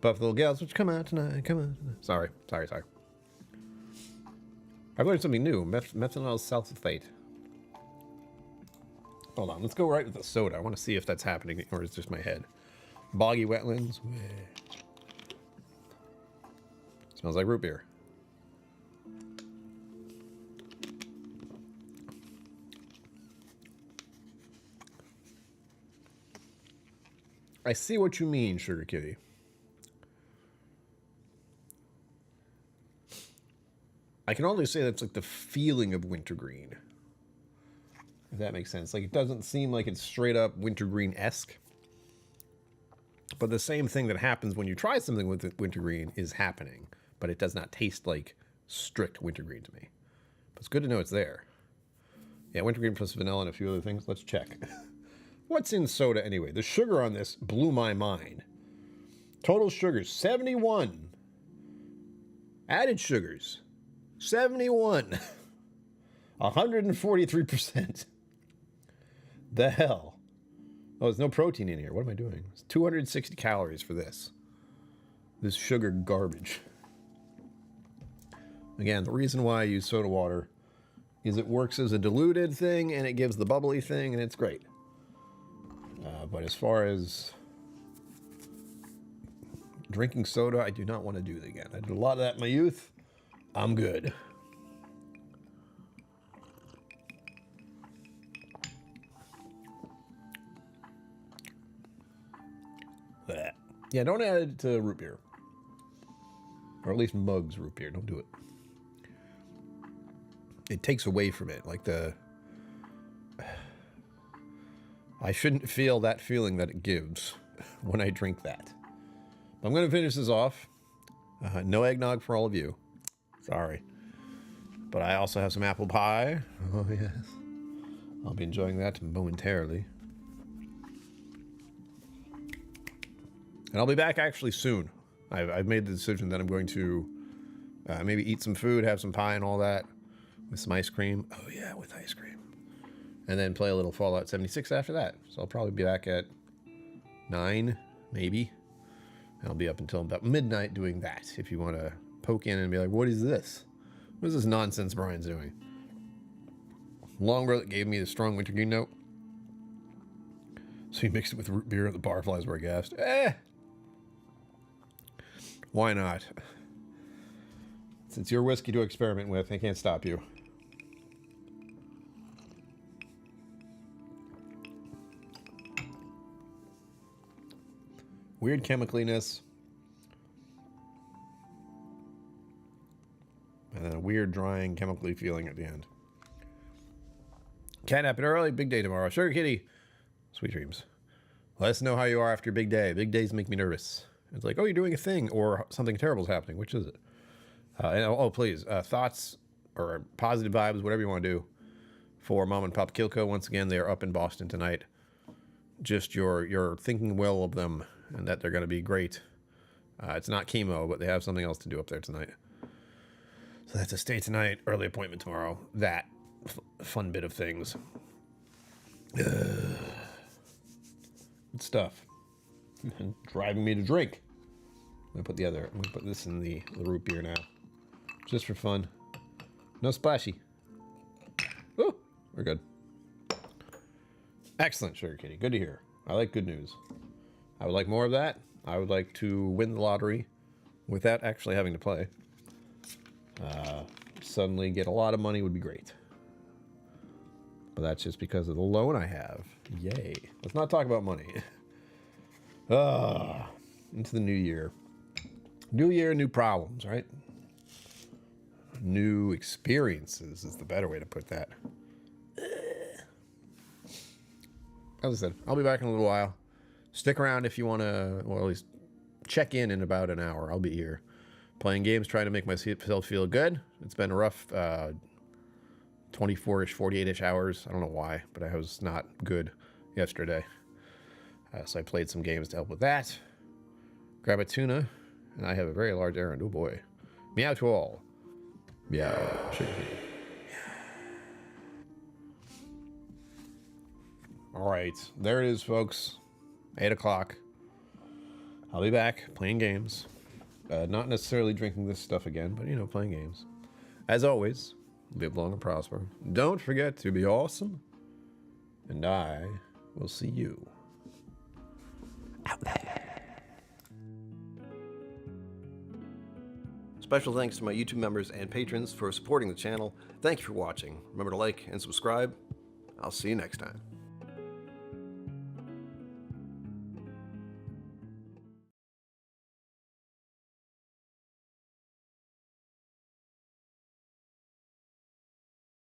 Buffalo Gals, which come out tonight. Come on tonight. Sorry. I've learned something new. Methanol sulfate. Hold on, let's go right with the soda. I want to see if that's happening, or it's just my head. Boggy wetlands. Smells like root beer. I see what you mean, Sugar Kitty. I can only say that's like the feeling of wintergreen. If that makes sense. Like, it doesn't seem like it's straight up wintergreen-esque. But the same thing that happens when you try something with wintergreen is happening. But it does not taste like strict wintergreen to me. But it's good to know it's there. Yeah, wintergreen plus vanilla and a few other things. Let's check. What's in soda anyway? The sugar on this blew my mind. Total sugars, 71. Added sugars, 71. 143%. The hell? Oh, there's no protein in here. What am I doing? It's 260 calories for this. This sugar garbage. Again, the reason why I use soda water is it works as a diluted thing and it gives the bubbly thing and it's great. But as far as drinking soda, I do not want to do it again. I did a lot of that in my youth. I'm good. Yeah, don't add it to root beer. Or at least Muggs root beer. Don't do it. It takes away from it. Like I shouldn't feel that feeling that it gives when I drink that. I'm going to finish this off. No eggnog for all of you. Sorry. But I also have some apple pie. Oh, yes. I'll be enjoying that momentarily. And I'll be back actually soon. I've made the decision that I'm going to maybe eat some food, have some pie and all that with some ice cream. Oh, yeah, with ice cream. And then play a little Fallout 76 after that. So I'll probably be back at 9, maybe. And I'll be up until about midnight doing that. If you want to poke in and be like, what is this? What is this nonsense Brian's doing? Longbow that gave me the strong wintergreen note. So he mixed it with root beer and the barflies were aghast. Why not? It's your whiskey to experiment with. I can't stop you. Weird chemicaliness. And then a weird drying chemically feeling at the end. Cat napping early. Big day tomorrow. Sugar Kitty. Sweet dreams. Let us know how you are after your big day. Big days make me nervous. It's like, oh, you're doing a thing or something terrible is happening. Which is it? Please, thoughts or positive vibes, whatever you want to do for Mom and Pop KillCo. Once again, they are up in Boston tonight. Just you're thinking well of them and that they're going to be great. It's not chemo, but they have something else to do up there tonight. So that's a stay tonight, early appointment tomorrow. That fun bit of things. Good stuff. Driving me to drink. I'm gonna put this in the root beer now. Just for fun. No splashy. Oh, we're good. Excellent, Sugar Kitty. Good to hear. I like good news. I would like more of that. I would like to win the lottery without actually having to play. Suddenly get a lot of money would be great. But that's just because of the loan I have. Yay. Let's not talk about money. Into the new year. New year, new problems, right? New experiences is the better way to put that. As I said, I'll be back in a little while. Stick around if you want to, well, at least check in about an hour. I'll be here playing games, trying to make myself feel good. It's been a rough 24-ish, 48-ish hours. I don't know why, but I was not good yesterday. So I played some games to help with that. Grab a tuna, and I have a very large errand. Oh boy. Meow to all. Meow. All right, there it is, folks. 8 o'clock. I'll be back playing games. Not necessarily drinking this stuff again, but, playing games. As always, live long and prosper. Don't forget to be awesome. And I will see you out there. Special thanks to my YouTube members and patrons for supporting the channel. Thank you for watching. Remember to like and subscribe. I'll see you next time.